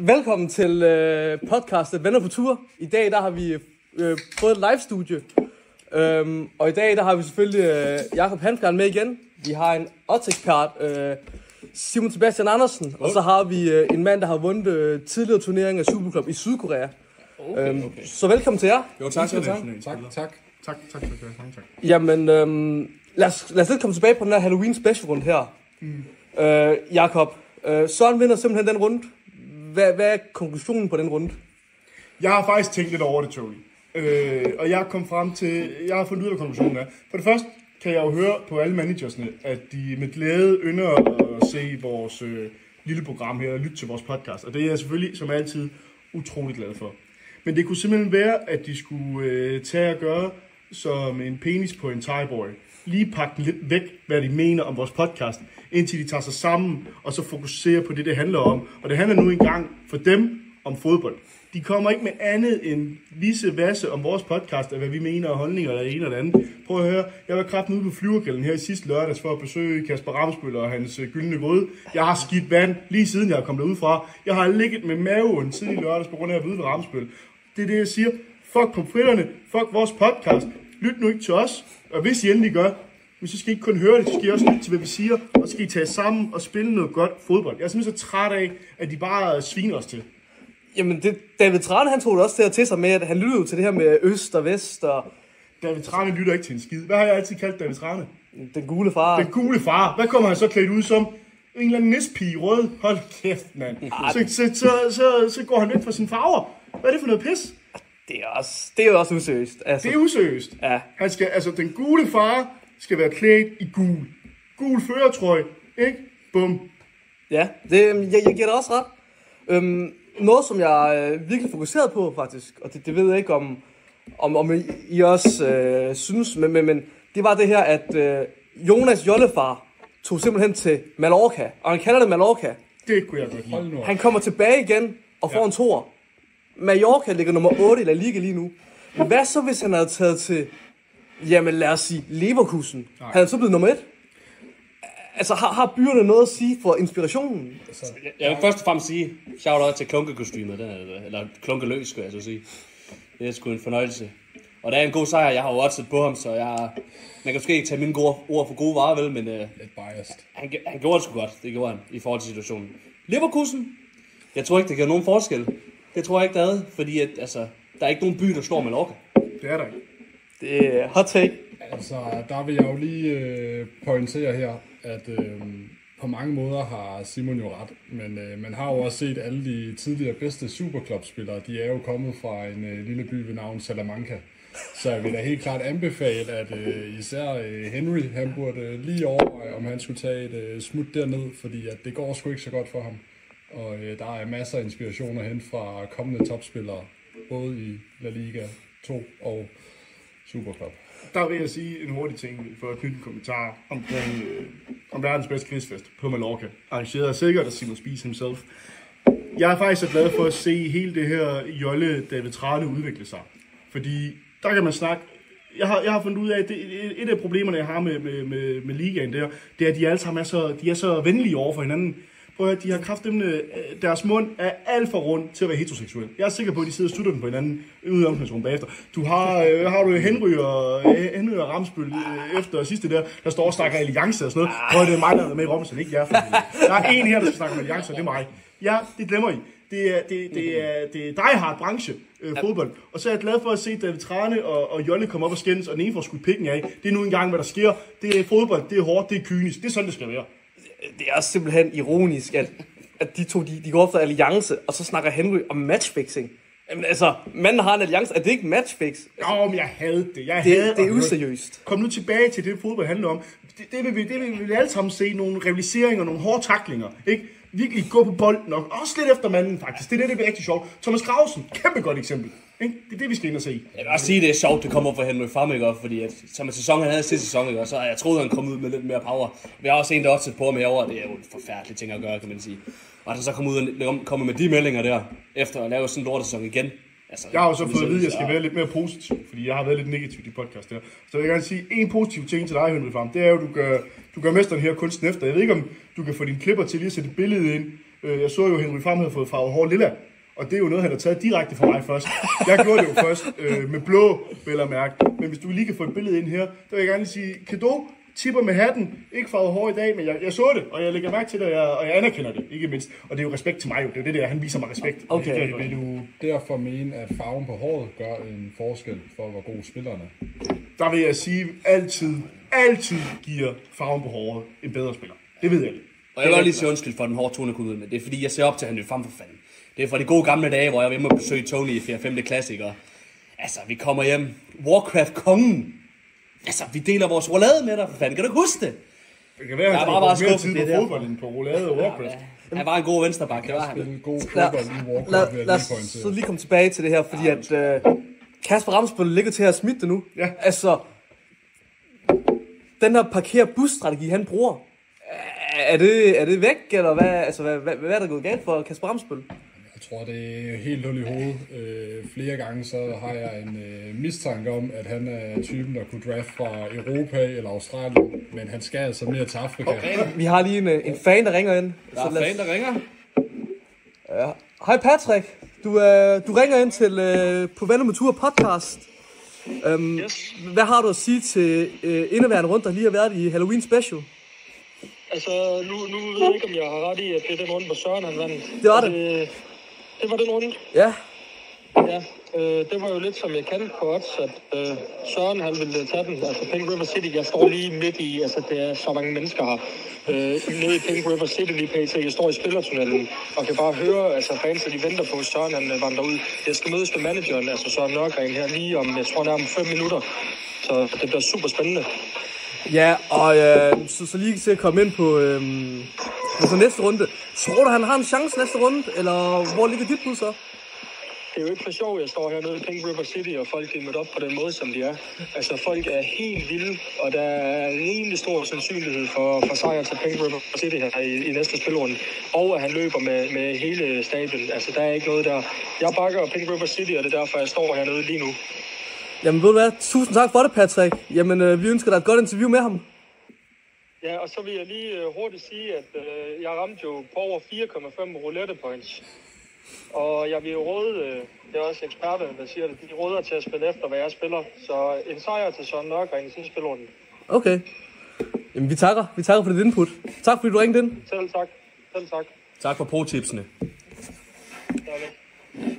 Velkommen til podcastet Venner på Tur. I dag der har vi fået et live-studie. Og i dag der har vi selvfølgelig Jakob Hanfgren med igen. Vi har en odds-ekspert, Simon Sebastian Andersen. Og så har vi en mand, der har vundet tidligere turnering af Supercup i Sydkorea. Okay. Så velkommen til jer. Jo, tak. Tak. Jamen, lad os lidt komme tilbage på den her Halloween special runde her. Jakob, Søren vinder simpelthen den runde. Hvad er konklusionen på den runde? Jeg har faktisk tænkt lidt over det, Tony. Og jeg kom frem til, jeg har fundet ud af, hvad konklusionen er. For det første kan jeg jo høre på alle managersne, at de med glæde ynder at se vores lille program her og lytte til vores podcast. Og det er jeg selvfølgelig, som altid, utrolig glad for. Men det kunne simpelthen være, at de skulle tage og gøre som en penis på en thai-boy. Lige pakke den lidt væk, hvad de mener om vores podcast, indtil de tager sig sammen og så fokuserer på det handler om. Og det handler nu engang for dem om fodbold. De kommer ikke med andet end vise vasse om vores podcast, af hvad vi mener og holdninger eller en eller andet. Prøv at høre, jeg var kraften ude på Flyvergælden her i sidste lørdags for at besøge Kasper Ramsbøl og hans gyldne gryde. Jeg har skidt vand lige siden jeg er kommet derud fra. Jeg har ligget med maven siden i lørdags på grund af at vide ved Ramsbøl. Det er det, jeg siger. Fuck pomfritterne, fuck vores podcast. Lyt nu ikke til os, og hvis I endelig gør, men så skal I ikke kun høre det, så skal I også lytte til, hvad vi siger, og så skal I tage sammen og spille noget godt fodbold. Jeg er simpelthen så træt af, at de bare sviner os til. Jamen, David Thrane, han tog det også til sig med, at han lyttede jo til det her med øst og vest og... David Thrane lytter ikke til en skid. Hvad har jeg altid kaldt David Thrane? Den gule far. Den gule far. Hvad kommer han så klædt ud som? En eller anden næstpige rød. Hold kæft, mand. Så går han væk fra sine farver. Hvad er det for noget pis? Det er jo også useriøst. Altså. Det er useriøst. Ja. Han skal, den gule far skal være klædt i gul. Gul førertrøje, ikke? Bum. Ja, jeg giver dig også ret. Noget, som jeg er virkelig fokuseret på, faktisk, og det ved jeg ikke, om I også synes, men det var det her, at Jonas Jollefar tog simpelthen til Mallorca, og han kalder det Mallorca. Det kunne jeg godt lide. Han kommer tilbage igen og får en toer. Mallorca ligger nummer 8 i La Liga lige nu. Hvad så, hvis han havde taget til, jamen lad os sige, Leverkusen? Nej. Han er så blevet nummer 1. Altså, har byerne noget at sige for inspirationen? Jeg vil først og fremmest sige, shout-out til klunkekostymet, eller klunkeløs, skulle jeg så sige. Det er sgu en fornøjelse. Og der er en god sejr, jeg har jo oddset på ham, så man kan måske ikke tage mine gode ord for gode varer, vel, men han gjorde det sgu godt, det gjorde han, i forhold til situationen. Leverkusen, jeg tror ikke, det gør nogen forskel. Det tror jeg ikke, der er, fordi at, der er ikke nogen by, der slår Mallorca. Det er der ikke. Det er hot take. Altså, der vil jeg jo lige pointere her, at på mange måder har Simon jo ret, men man har jo også set alle de tidligere bedste Superclub-spillere, de er jo kommet fra en lille by ved navn Salamanca. Så jeg vil da helt klart anbefale, at især Henry, han burde lige overveje, om han skulle tage et smut derned, fordi at det går sgu ikke så godt for ham. Og der er masser af inspirationer hen fra kommende topspillere, både i La Liga 2 og Supercup. Der vil jeg sige en hurtig ting for at knytte en kommentar om verdens bedste krigsfest på Mallorca. Arrangeret af sikkert af Simon Spies himself. Jeg er faktisk så glad for at se hele det her Jolle David Thrane udvikle sig. Fordi der kan man snakke. Jeg har fundet ud af, at et af problemerne, jeg har med ligaen, det er, at de alle sammen er så venlige over for hinanden. Prøv at de har kraftemne, deres mund er alt for rund til at være heteroseksuel. Jeg er sikker på, at de sidder og stutter den på hinanden ude i omklædningsrummet bagefter. Du har du Henry og Ramsbøl efter sidste der står og snakker alliance og sådan noget. Prøv at det er mig, der er med i Robinson, ikke jer. Der er en her, der skal snakke om alliance, og det er mig. Ja, det glemmer I. Det er die hard branche, fodbold. Og så er jeg glad for at se David Thrane og Jolle komme op og skændes, og den ene får skudt pikken af. Det er nu engang, hvad der sker. Det er fodbold, det er hårdt, det er kynisk. Det er sådan, det skal være. Det er også simpelthen ironisk, at de to de går efter alliance, og så snakker Henry om matchfixing. Jamen manden har en alliance, er det ikke matchfix? Jo, men jeg havde det. Det er useriøst. Kom nu tilbage til det, fodbold handler om. Det vil vi alle sammen se, nogle rivaliseringer, nogle hårde taklinger, ikke? Virkelig gå på bolden, og også lidt efter manden, faktisk. Det bliver rigtig sjovt. Thomas Gravesen, kæmpe godt eksempel. Ikke? Det er det, vi skal ind og se. Jeg vil også sige, det er sjovt, det kommer fra Henry Pham, ikke? Fordi at, som en sæson, han havde sidste sæson, ikke? Så jeg troede, han kom ud med lidt mere power. Vi har også en, der også set på ham herovre, det er jo en forfærdelig ting at gøre, kan man sige. Og at han så kom ud og komme med de meldinger der, efter at lave sådan en lortesæson igen. Jeg har jo så fået at vide, at jeg skal være lidt mere positiv, fordi jeg har været lidt negativ i podcast der. Så jeg vil gerne sige, en positiv ting til dig, Henry Pham, det er jo, du gør mesteren her kunsten efter. Jeg ved ikke, om du kan få dine klipper til lige at sætte et billede ind Jeg så jo, Henry Pham havde fået farvet hår lilla. Og det er jo noget, han har taget direkte fra mig først. Jeg gjorde det jo først med blå, vel at mærke. Men hvis du lige kan få et billede ind her, der vil jeg gerne lige sige, Kado tipper med hatten, ikke farvet hår i dag, men jeg så det, og jeg lægger mærke til det, og jeg anerkender det, ikke mindst. Og det er jo respekt til mig jo, det er jo det der, han viser mig respekt. Okay. Vil du derfor mene, at farven på håret gør en forskel for, hvor gode spillerne er? Der vil jeg sige, altid giver farven på håret en bedre spiller. Det ved jeg ikke. Og jeg vil godt lige sige undskyld for den hårde tone, men det er fordi, jeg ser op til Henry Pham for fanden. Det er fra de gode gamle dage, hvor jeg var hjemme og besøge Tony i 4. 5. klassiker. Altså, vi kommer hjem. Warcraft-kongen. Altså, vi deler vores roulade med dig, for fanden. Kan du ikke huske det? Det kan være, at han bare skal mere tid det på fodbold end på roulade og Warcraft. Han var en god venstreback, det var han. En god fodbold i Warcraft, vil jeg Lad lige os pointere. så lige komme tilbage til det her, fordi at Kasper Ramsbøl ligger til at smitte det nu. Ja. Altså, den her parker-bus-strategi, han bruger, er det væk, eller hvad, altså, hvad er der gået galt for Kasper Ramsbøl? Jeg tror, det er helt hul i hovedet. Flere gange så har jeg en mistanke om, at han er typen, der kunne draft fra Europa eller Australien, men han skal altså mere til Afrika. Okay. Vi har lige en fan, der ringer ind. Der er fan, der ringer. Hej Patrick, du ringer ind til På Venner med Tur podcast. Yes. Hvad har du at sige til indeværende rundt, der lige har været i Halloween Special? Altså, nu ved jeg ikke, om jeg har ret i, at det er den runde, hvor Søren han vandt. Det var det. Det var den runde. Ja. Ja, det var jo lidt som jeg kendte på odds, at Søren han ville tage den. Altså Pink River City, jeg står lige midt i, altså det er så mange mennesker her. Nede i Pink River City lige pt. Jeg står i spillertunnelen og kan bare høre, altså fans, de venter på, at Søren han vandrer ud. Jeg skal mødes med manageren, altså Søren Nørgren her lige om, jeg tror nærmere 5 minutter. Så det bliver super spændende. Ja, og så lige til at komme ind på så næste runde. Tror du, han har en chance næste runde, eller hvor ligger dit bud så? Det er jo ikke for sjov, jeg står hernede i Pink River City, og folk er mødt op på den måde, som de er. Altså, folk er helt vilde, og der er rimelig stor sandsynlighed for sejr til Pink River City her i næste spilrunde. Og at han løber med hele staben. Altså, der er ikke noget der. Jeg bakker Pink River City, og det er derfor, jeg står hernede lige nu. Jamen ved du hvad, tusind tak for det, Patrick. Jamen vi ønsker dig et godt interview med ham. Ja, og så vil jeg lige hurtigt sige, at jeg ramte jo på over 4,5 roulette points. Og jeg vil jo råde, det er også eksperterne, der siger det, de råder til at spille efter, hvad jeg spiller. Så en sejr til Søren Nørgren i sidste spilrunde. Okay. Jamen vi takker for dit input. Tak fordi du ringede ind. Selv tak. Selv tak. Tak for pro-tipsene.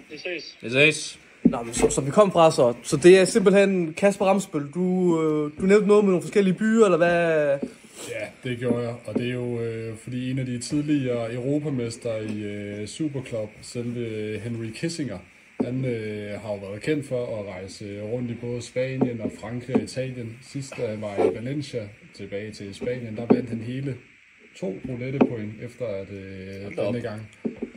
Vi ses. Vi ses. Nå, men så vi kom fra så det er simpelthen Kasper Ramsbøl. Du nævnte noget med nogle forskellige byer, eller hvad? Ja, det gjorde jeg, og det er jo fordi en af de tidligere europamester i Superclub, selve Henry Kissinger, han har jo været kendt for at rejse rundt i både Spanien og Frankrig og Italien. Sidst da han var i Valencia tilbage til Spanien, der vandt han hele 2 roulette point efter at denne gang.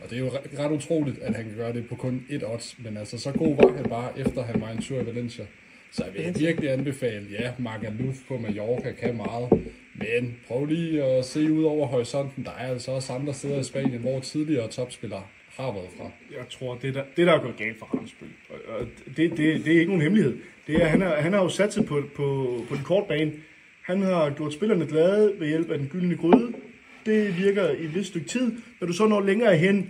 Og det er jo ret utroligt, at han kan gøre det på kun 1 odds, men altså så god var han bare efter han var en tur i Valencia. Så jeg vil virkelig anbefale, ja, Magaluf på Mallorca kan meget, men prøv lige at se ud over horisonten. Der er altså også andre steder i Spanien, hvor tidligere topspillere har været fra. Jeg tror, det der er gået galt for Ramsbøl, og det er ikke nogen hemmelighed. Det er, han har jo sat sig på den korte bane. Han har gjort spillerne glade ved hjælp af den gyldne gryde. Det virker i et vist stykke tid. Når du så når længere hen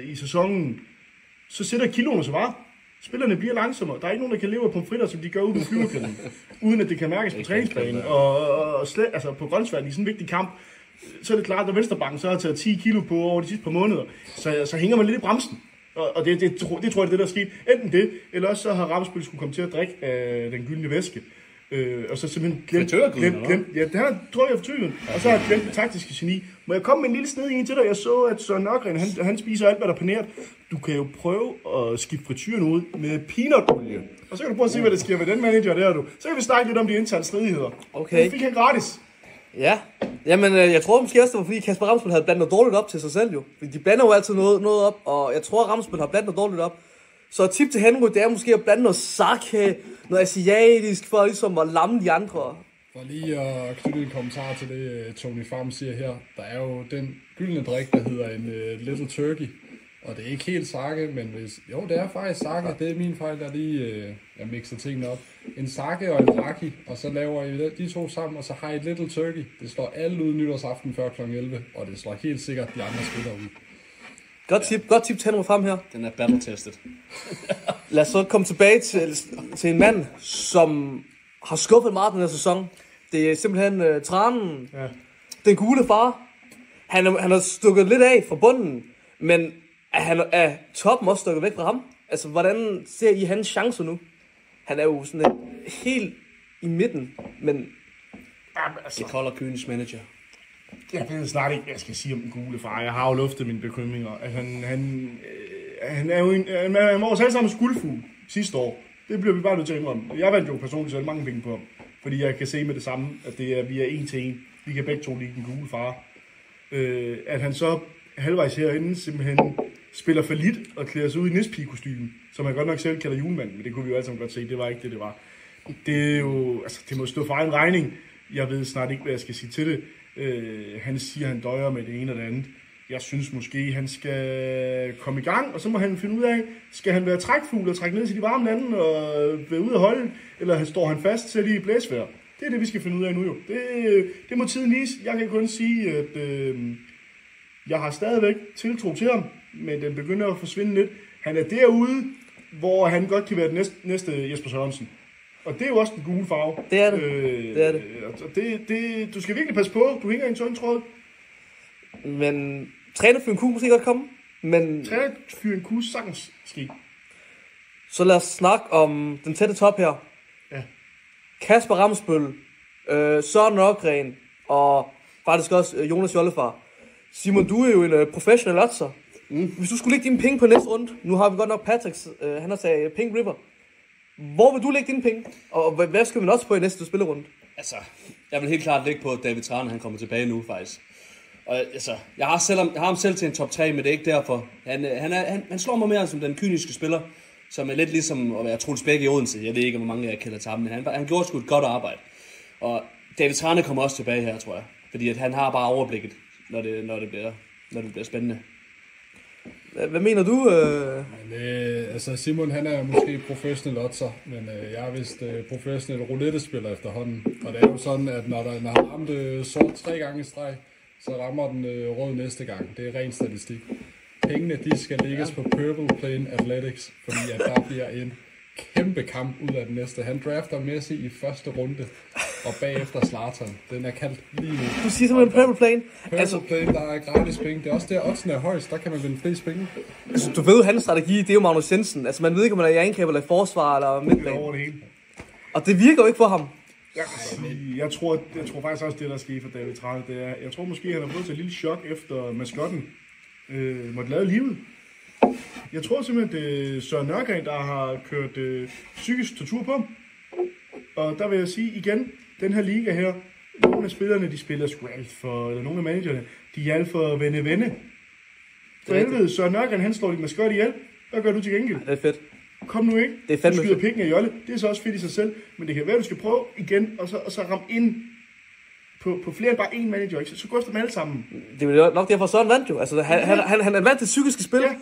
i sæsonen, så sætter kiloene så bare. Spillerne bliver langsommere. Der er ikke nogen, der kan leve af pomfritter, som de gør ud på flyverkæden, uden at det kan mærkes på træningsbanen. Og slet, altså på grøntsværd i sådan en vigtig kamp, så er det klart, at Venstrebakken så har taget 10 kilo på over de sidste par måneder. Så hænger man lidt i bremsen. Og det tror jeg, det er det, der er sket. Enten det, eller også så har Ramsbøl skulle komme til at drikke af den gyldne væske. Og så simpelthen glemt ja, det har drukket af fritøren, og så har jeg glemt det taktiske geni. Må jeg komme med en lille sned en til dig? Jeg så, at Søren Nørgren, han spiser alt, hvad der er paneret. Du kan jo prøve at skifte frityren ud med peanutolie. Og så kan du prøve at se, hvad der sker med den manager der, du. Så kan vi snakke lidt om de interne stridigheder. Okay. Det fik han gratis. Ja. Jamen, jeg tror måske også, det var fordi Kasper Ramsbøl havde blandet noget dårligt op til sig selv jo. Fordi de blander jo altid noget op, og jeg tror, at Ramsbøl har blandet noget dårligt op. Så et tip til Henry, det er måske at blande noget sake, noget asiatisk, for ligesom at lamme de andre. For lige at knytte en kommentar til det, Tony Pham siger her. Der er jo den gyldne drik, der hedder en Little Turkey. Og det er ikke helt sake, men hvis... Jo, det er faktisk sake. Det er min fejl, der lige jeg mixer tingene op. en sake og en raki, og så laver I de to sammen, og så har I et Little Turkey. Det slår alle ud nytårsaften før kl. 11, og det slår helt sikkert de andre spillere ud. Godt tip, tænder mig frem her. Den er battle-testet. Lad os så komme tilbage til en mand, som har skuffet meget den her sæson. Det er simpelthen Tranen. Ja. Den gule far. Han har stukket lidt af fra bunden, men er toppen også stukket væk fra ham? Altså, hvordan ser I hans chancer nu? Han er jo sådan helt i midten, men... Det kolder kynisk manager. Jeg ved snart ikke, hvad jeg skal sige om den gule far. Jeg har jo luftet mine bekymringer. At han er jo han var også alle sammen skuldfugl sidste år. Det bliver vi bare nødt til at indrømme. Jeg vandt jo personligt selv mange penge på ham. Fordi jeg kan se med det samme, at vi er en til en. Vi kan begge to lide den gule far. At han så halvvejs herinde simpelthen spiller for lidt og klæder sig ud i Nispige-kostymen, som han godt nok selv kalder julemanden, men det kunne vi jo alle sammen godt se, det var ikke det var. Det er jo, altså det må stå for egen regning. Jeg ved snart ikke, hvad jeg skal sige til det. Han siger, han døjer med det ene og det andet. Jeg synes måske, han skal komme i gang, og så må han finde ud af, skal han være trækfugl og trække ned til de varme lande og være ude af holdet, eller står han fast til i blæsvejr? Det er det, vi skal finde ud af nu jo. Det må tiden vise. Jeg kan kun sige, at jeg har stadigvæk tiltro til ham, men den begynder at forsvinde lidt. Han er derude, hvor han godt kan være den næste Jesper Sørensen. Og det er jo også den gule farve. Det er det. Det er det. Du skal virkelig passe på. Du hænger i en tynd tråd. Men trænerfyren kunne måske godt komme. Men trænerfyren kunne sagtens ske. Så lad os snakke om den tætte top her. Ja. Kasper Ramsbøl, Søren Nørgren og faktisk også Jonas Jollefar. Simon, du er jo en professional oddser. Hvis du skulle lægge dine penge på næste runde, nu har vi godt nok Patricks, han har sagt Pink River. Hvor vil du lægge dine penge? Og hvad skal man også på i næste spillerunde? Altså, jeg vil helt klart lægge på, at David Tran, han kommer tilbage nu faktisk. Og altså, jeg har ham selv til en top 3, men det er ikke derfor. Han slår mig mere som den kyniske spiller, som er lidt ligesom at være Troels Bæk i Odense. Jeg ved ikke, hvor mange jeg kender til ham, men han gjorde sgu et godt arbejde. Og David Trane kommer også tilbage her, tror jeg. Fordi at han har bare overblikket, når det bliver spændende. Hvad mener du? Men, altså Simon, han er måske professionel oddser, men jeg er vist professionel roulette-spiller efterhånden. Og det er jo sådan, at når han har ramt sort 3 gange i streg, så rammer den rød næste gang. Det er ren statistik. Pengene, de skal lægges på Purple Plane Athletics, fordi at der bliver en kæmpe kamp ud af den næste. Han drafter Messi i første runde, og bagefter Zlatan. Den er kaldt lige nu. Du siger simpelthen Purple Plane. Purple Plane, der er gratis penge. Det er også der, oddsen er højst. Der kan man vinde flest penge. Altså, du ved jo, hans strategi, det er jo Magnus Jensen. Altså, man ved ikke, om man er i angreb eller i forsvar eller midtbane. Over det hele. Og det virker jo ikke for ham. Jeg tror faktisk også, det der sker for David Trane, det er, jeg tror måske, han har fået til et lille chok efter maskotten måtte lade livet. Jeg tror simpelthen, det er Søren Nørgren, der har kørt psykisk tortur på ham. Og der vil jeg sige igen, den her liga her, nogle af spillerne, de spiller sgu alt for, eller nogle af managerne, de er alt for venne. For helvede, Søren Nørgren, han slår din maskot ihjel. Hvad gør du til gengæld? Det er fedt. Kom nu ikke. Det er fandme du skyder pikken af Jolle. Det er så også fedt i sig selv. Men det kan være, at du skal prøve igen, og så ramme ind på flere end bare én manager. Ikke? Så gå efter dem alle sammen. Det er jo nok derfor, Søren vandt jo. Altså, han er vant til psykiske spil. Ja.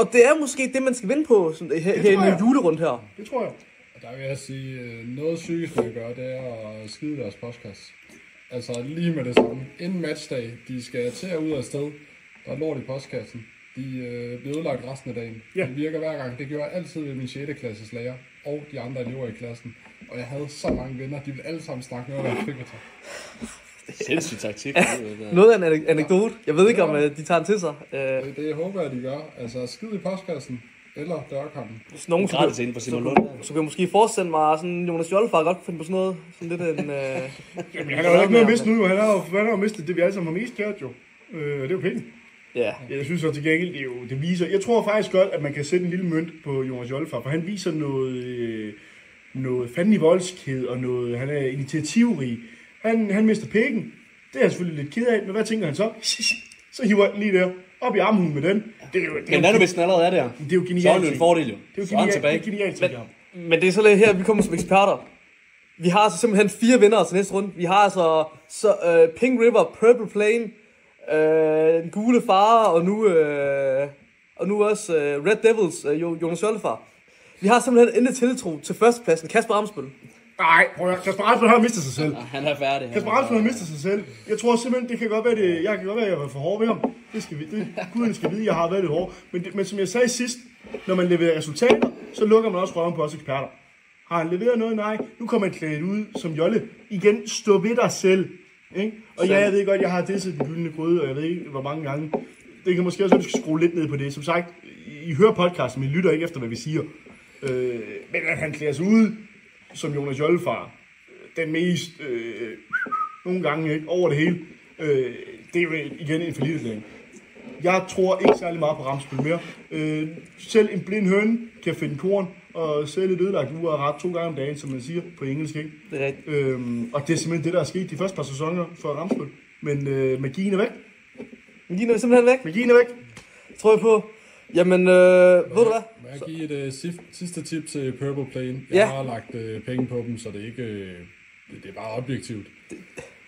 Og det er måske det, man skal vinde på sådan, her i en julerunde her. Det tror jeg. Og der vil jeg sige, noget psykisk, man kan gøre, det er at skide deres podcast. Altså lige med det samme. Inden matchdag, de skal til at ud af sted, der er lort i postkassen. De bliver ødelagt resten af dagen. Ja. Det virker hver gang. Det gjorde jeg altid ved min 6. klasses lærer og de andre elever i klassen. Og jeg havde så mange venner, de ville alle sammen snakke med om frikvarter. Sindssygt taktik. Noget af en anekdote. Jeg ved ikke, om de tager den til sig. Det håber jeg, de gør. Altså skid i postkassen eller dørkampen. Hvis nogen gratis ind på Simon Lund. Så kan jeg måske forestille mig, sådan Jonas Jollefar godt finde på sådan noget. Sådan lidt en... Jamen, han har jo ikke noget at miste nu. Han har jo mistet det, vi alle sammen har mest kært jo. Det er jo penge. Ja. Jeg synes også til gengæld, det viser... Jeg tror faktisk godt, at man kan sætte en lille mønt på Jonas Jollefar, for han viser noget fanden i voldskhed, og noget... Han er initiativrig. Han mister pikken. Det er jeg selvfølgelig lidt ked af, men hvad tænker han så? Så hiver han lige der op i armhulen med den. Men hvad nu, hvis den allerede er der? Det er jo genialt. Så er det jo en fordel jo. Det er jo genialt. Men det er så lidt her, vi kommer som eksperter. Vi har altså simpelthen 4 vindere til næste runde. Vi har altså Pink River, Purple Plane, den gule far, og nu også Red Devils, Jonas Jollefar. Vi har simpelthen intet tiltro til førstepladsen. Kasper Amsbøl. Nej, prøv at Kasper Amsbøl har mistet sig selv. Han er færdig. Kasper Amsbøl har mistet sig selv. Jeg tror simpelthen, det kan godt være, jeg kan godt være, at jeg var for hård ved ham. Guden skal vide, at jeg har været lidt hård. Men som jeg sagde sidst, når man leverer resultater, så lukker man også røven på os eksperter. Har han leveret noget? Nej. Nu kommer han klædt ud som Jolle. Igen, stå ved dig selv. Ikke? Og ja, jeg ved godt, jeg har disset den gyldne gryde, og jeg ved ikke, hvor mange gange. Det kan måske også, at vi skal skrue lidt ned på det. Som sagt, I hører podcasten, men I lytter ikke efter, hvad vi siger. Men at han klæder sig ud som Jonas Jollefar, den mest, nogle gange ikke, over det hele, det er jo igen en forlitterklæring. Jeg tror ikke særlig meget på Ramsbøl mere. Selv en blind høne kan finde korn, og selv et ødelagt uge og ret 2 gange om dagen, som man siger på engelsk, ikke? Det er rigtigt. Og det er simpelthen det, der er sket de første par sæsoner for Ramsbøl. Men magien er væk. Magien er simpelthen væk. Magien er væk. Tror jeg på. Jamen, ved du hvad? Må jeg give et sidste tip til Purple Plane? Ja. Jeg har lagt penge på dem, så det ikke det er bare objektivt.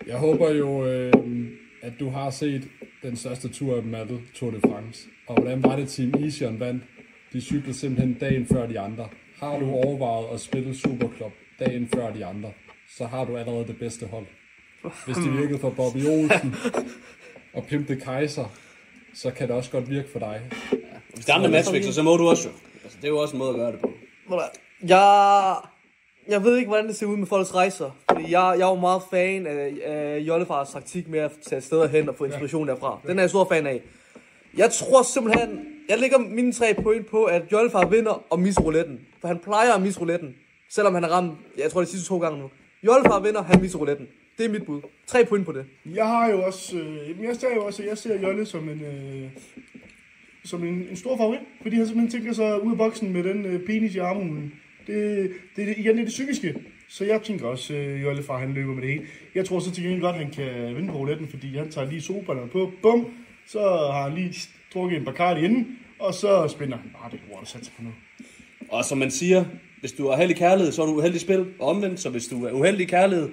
Jeg håber jo, at du har set den største tur af dem alle, Tour de France. Og hvordan var det, Team Ision vandt? De cyklede simpelthen dagen før de andre. Har du overvejet at spille Superclub dagen før de andre, så har du allerede det bedste hold. Hvis det virkede for Bobby Olsen og Pimp the Kaiser, så kan det også godt virke for dig. Hvis der er andre matchfixer, så må du også jo. Altså, det er jo også en måde at gøre det på. Jeg ved ikke, hvordan det ser ud med folks rejser. Fordi jeg er jo meget fan af Jollefars taktik med at tage steder hen og få inspiration derfra. Den er jeg stor fan af. Jeg tror simpelthen, jeg lægger mine 3 point på, at Jollefar vinder og misser rouletten. For han plejer at misse rouletten, selvom han har ramt, jeg tror de sidste 2 gange nu. Jollefar vinder, han misser rouletten. Det er mit bud. 3 point på det. Jeg har jo også, jeg ser Jolle som en stor favorit, fordi han simpelthen tænker sig ud af boksen med den penis i armen. Det er det psykiske. Så jeg tænker også, Jolle fra han løber med det hele. Jeg tror så til gengæld godt, at han kan vinde på rouletten, fordi han tager lige solbrillerne på. Bum! Så har han lige drukket en Bacardi inden, og så spænder han bare det ord, der satser på noget. Og som man siger, hvis du er heldig i kærlighed, så er du uheldig i spil. Og omvendt, så hvis du er uheldig i kærlighed,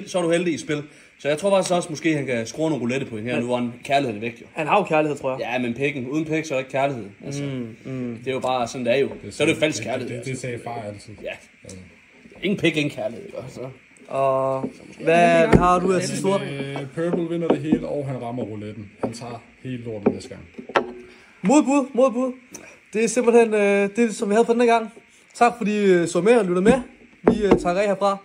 så er du heldig i spil. Så jeg tror faktisk også, måske han kan skrue nogle roulette på her, nu hvor kærligheden er væk jo. Han har jo kærlighed, tror jeg. Ja, men pikken. Uden pik, så er der ikke kærlighed. Altså, det er jo bare sådan, det er jo. Så er det jo falsk kærlighed. Det sagde far altid. Ja. Ingen pik, ingen kærlighed. Så. Og hvad har du af sidste ord? Purple vinder det hele, og han rammer rouletten. Han tager hele lortet næste gang. Modbud. Det er simpelthen det, som vi havde for denne gang. Tak fordi I så med og lyttede med. Vi tager af herfra.